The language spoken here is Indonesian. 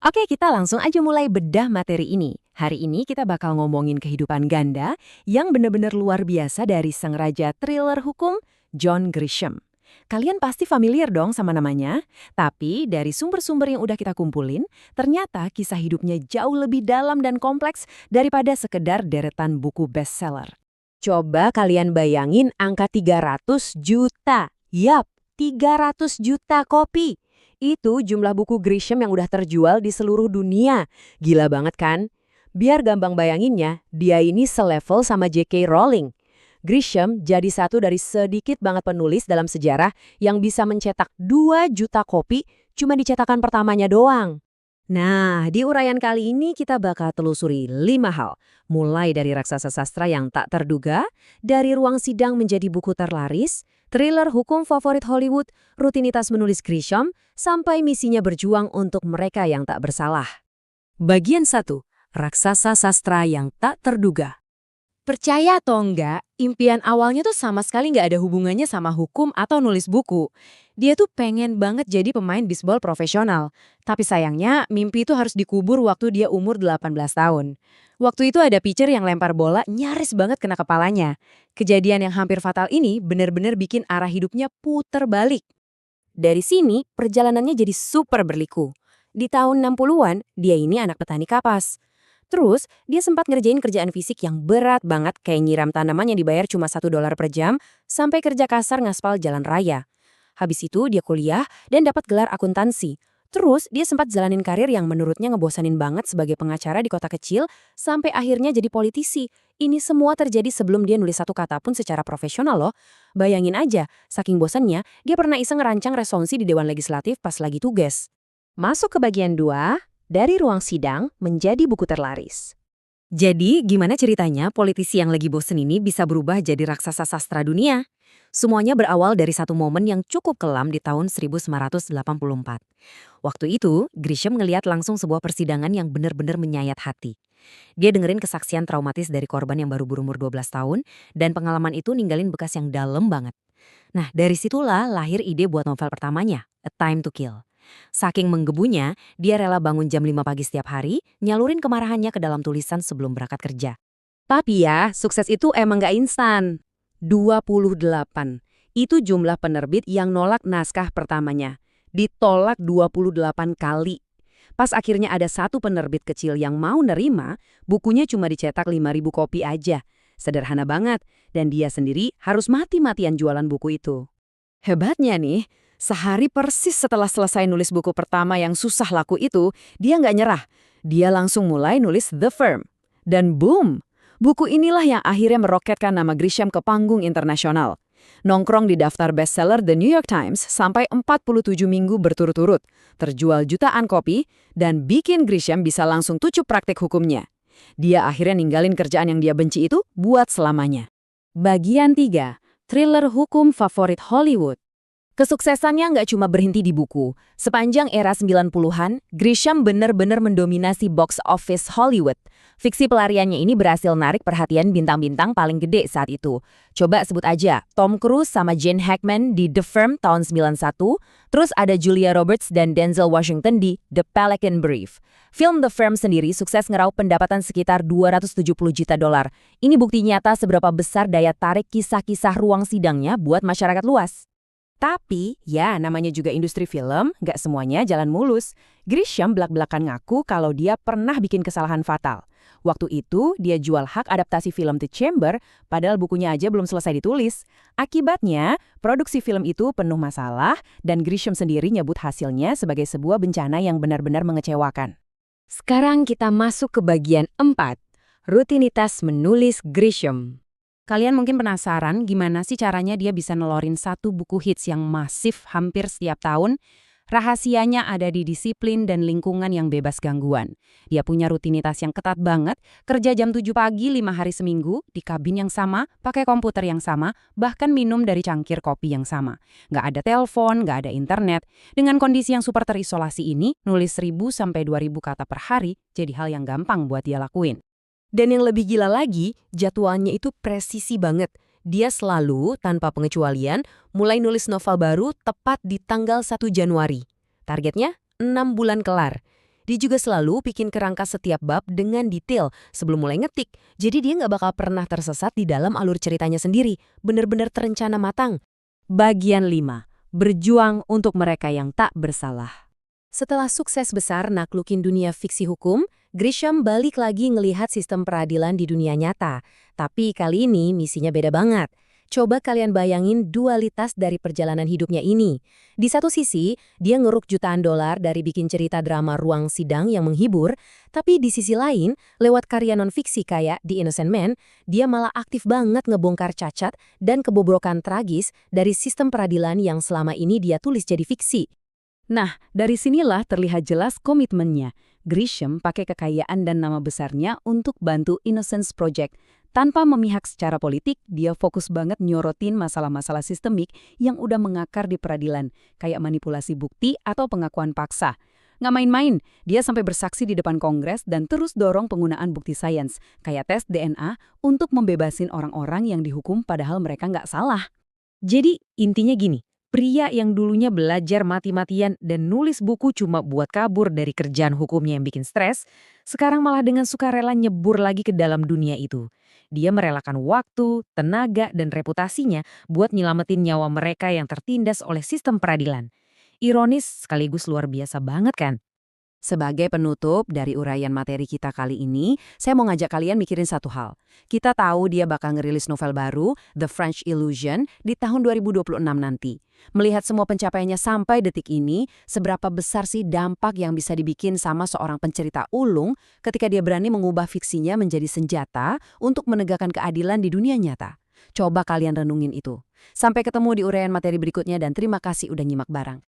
Oke, kita langsung aja mulai bedah materi ini. Hari ini kita bakal ngomongin kehidupan ganda yang bener-bener luar biasa dari sang raja thriller hukum, John Grisham. Kalian pasti familiar dong sama namanya, tapi dari sumber-sumber yang udah kita kumpulin, ternyata kisah hidupnya jauh lebih dalam dan kompleks daripada sekedar deretan buku bestseller. Coba kalian bayangin angka 300 juta. Yap, 300 juta kopi. Itu jumlah buku Grisham yang udah terjual di seluruh dunia. Gila banget kan? Biar gampang bayanginnya, dia ini selevel sama J.K. Rowling. Grisham jadi satu dari sedikit banget penulis dalam sejarah yang bisa mencetak 2 juta kopi cuma di cetakan pertamanya doang. Nah, di uraian kali ini kita bakal telusuri 5 hal. Mulai dari raksasa sastra yang tak terduga, dari ruang sidang menjadi buku terlaris, thriller hukum favorit Hollywood, rutinitas menulis Grisham, sampai misinya berjuang untuk mereka yang tak bersalah. Bagian 1. Raksasa sastra yang tak terduga. Percaya atau enggak, impian awalnya tuh sama sekali nggak ada hubungannya sama hukum atau nulis buku. Dia tuh pengen banget jadi pemain bisbol profesional. Tapi sayangnya, mimpi itu harus dikubur waktu dia umur 18 tahun. Waktu itu ada pitcher yang lempar bola nyaris banget kena kepalanya. Kejadian yang hampir fatal ini benar-benar bikin arah hidupnya puter balik. Dari sini, perjalanannya jadi super berliku. Di tahun 60-an, dia ini anak petani kapas. Terus, dia sempat ngerjain kerjaan fisik yang berat banget kayak nyiram tanaman yang dibayar cuma $1 per jam, sampai kerja kasar ngaspal jalan raya. Habis itu, dia kuliah dan dapat gelar akuntansi. Terus, dia sempat jalanin karir yang menurutnya ngebosanin banget sebagai pengacara di kota kecil, sampai akhirnya jadi politisi. Ini semua terjadi sebelum dia nulis satu kata pun secara profesional loh. Bayangin aja, saking bosannya, dia pernah iseng ngerancang resolusi di Dewan Legislatif pas lagi tugas. Masuk ke bagian 2. Dari ruang sidang menjadi buku terlaris. Jadi, gimana ceritanya politisi yang lagi bosen ini bisa berubah jadi raksasa sastra dunia? Semuanya berawal dari satu momen yang cukup kelam di tahun 1984. Waktu itu, Grisham ngeliat langsung sebuah persidangan yang benar-benar menyayat hati. Dia dengerin kesaksian traumatis dari korban yang baru berumur 12 tahun, dan pengalaman itu ninggalin bekas yang dalam banget. Nah, dari situlah lahir ide buat novel pertamanya, A Time to Kill. Saking menggebunya, dia rela bangun jam 5 pagi setiap hari, nyalurin kemarahannya ke dalam tulisan sebelum berangkat kerja. Tapi ya, sukses itu emang gak instan. 28. Itu jumlah penerbit yang nolak naskah pertamanya. Ditolak 28 kali. Pas akhirnya ada satu penerbit kecil yang mau nerima, bukunya cuma dicetak 5.000 kopi aja. Sederhana banget, dan dia sendiri harus mati-matian jualan buku itu. Hebatnya nih, sehari persis setelah selesai nulis buku pertama yang susah laku itu, dia nggak nyerah. Dia langsung mulai nulis The Firm. Dan boom! Buku inilah yang akhirnya meroketkan nama Grisham ke panggung internasional. Nongkrong di daftar bestseller The New York Times sampai 47 minggu berturut-turut, terjual jutaan kopi, dan bikin Grisham bisa langsung tujuh praktek hukumnya. Dia akhirnya ninggalin kerjaan yang dia benci itu buat selamanya. Bagian 3. Thriller hukum favorit Hollywood. Kesuksesannya nggak cuma berhenti di buku. Sepanjang era 90-an, Grisham benar-benar mendominasi box office Hollywood. Fiksi pelariannya ini berhasil narik perhatian bintang-bintang paling gede saat itu. Coba sebut aja, Tom Cruise sama Gene Hackman di The Firm tahun 91, terus ada Julia Roberts dan Denzel Washington di The Pelican Brief. Film The Firm sendiri sukses ngeraup pendapatan sekitar $270 juta. Ini bukti nyata seberapa besar daya tarik kisah-kisah ruang sidangnya buat masyarakat luas. Tapi, ya namanya juga industri film, nggak semuanya jalan mulus. Grisham belak-belakan ngaku kalau dia pernah bikin kesalahan fatal. Waktu itu, dia jual hak adaptasi film The Chamber, padahal bukunya aja belum selesai ditulis. Akibatnya, produksi film itu penuh masalah, dan Grisham sendiri nyebut hasilnya sebagai sebuah bencana yang benar-benar mengecewakan. Sekarang kita masuk ke bagian 4, rutinitas menulis Grisham. Kalian mungkin penasaran gimana sih caranya dia bisa nelorin satu buku hits yang masif hampir setiap tahun? Rahasianya ada di disiplin dan lingkungan yang bebas gangguan. Dia punya rutinitas yang ketat banget, kerja jam 7 pagi 5 hari seminggu, di kabin yang sama, pakai komputer yang sama, bahkan minum dari cangkir kopi yang sama. Nggak ada telepon, nggak ada internet. Dengan kondisi yang super terisolasi ini, nulis 1.000–2.000 kata per hari jadi hal yang gampang buat dia lakuin. Dan yang lebih gila lagi, jadwalnya itu presisi banget. Dia selalu, tanpa pengecualian, mulai nulis novel baru tepat di tanggal 1 Januari. Targetnya 6 bulan kelar. Dia juga selalu bikin kerangka setiap bab dengan detail sebelum mulai ngetik. Jadi dia nggak bakal pernah tersesat di dalam alur ceritanya sendiri. Bener-bener terencana matang. Bagian 5. Berjuang untuk mereka yang tak bersalah. Setelah sukses besar naklukin dunia fiksi hukum, Grisham balik lagi ngelihat sistem peradilan di dunia nyata. Tapi kali ini misinya beda banget. Coba kalian bayangin dualitas dari perjalanan hidupnya ini. Di satu sisi, dia ngeruk jutaan dolar dari bikin cerita drama ruang sidang yang menghibur, tapi di sisi lain, lewat karya non-fiksi kayak The Innocent Man, dia malah aktif banget ngebongkar cacat dan kebobrokan tragis dari sistem peradilan yang selama ini dia tulis jadi fiksi. Nah, dari sinilah terlihat jelas komitmennya. Grisham pakai kekayaan dan nama besarnya untuk bantu Innocence Project. Tanpa memihak secara politik, dia fokus banget nyorotin masalah-masalah sistemik yang udah mengakar di peradilan, kayak manipulasi bukti atau pengakuan paksa. Nggak main-main, dia sampai bersaksi di depan Kongres dan terus dorong penggunaan bukti sains, kayak tes DNA, untuk membebasin orang-orang yang dihukum padahal mereka nggak salah. Jadi, intinya gini. Pria yang dulunya belajar mati-matian dan nulis buku cuma buat kabur dari kerjaan hukumnya yang bikin stres, sekarang malah dengan sukarela nyebur lagi ke dalam dunia itu. Dia merelakan waktu, tenaga, dan reputasinya buat nyelamatin nyawa mereka yang tertindas oleh sistem peradilan. Ironis sekaligus luar biasa banget kan? Sebagai penutup dari uraian materi kita kali ini, saya mau ngajak kalian mikirin satu hal. Kita tahu dia bakal ngerilis novel baru, The French Illusion, di tahun 2026 nanti. Melihat semua pencapaiannya sampai detik ini, seberapa besar sih dampak yang bisa dibikin sama seorang pencerita ulung ketika dia berani mengubah fiksinya menjadi senjata untuk menegakkan keadilan di dunia nyata? Coba kalian renungin itu. Sampai ketemu di uraian materi berikutnya dan terima kasih udah nyimak bareng.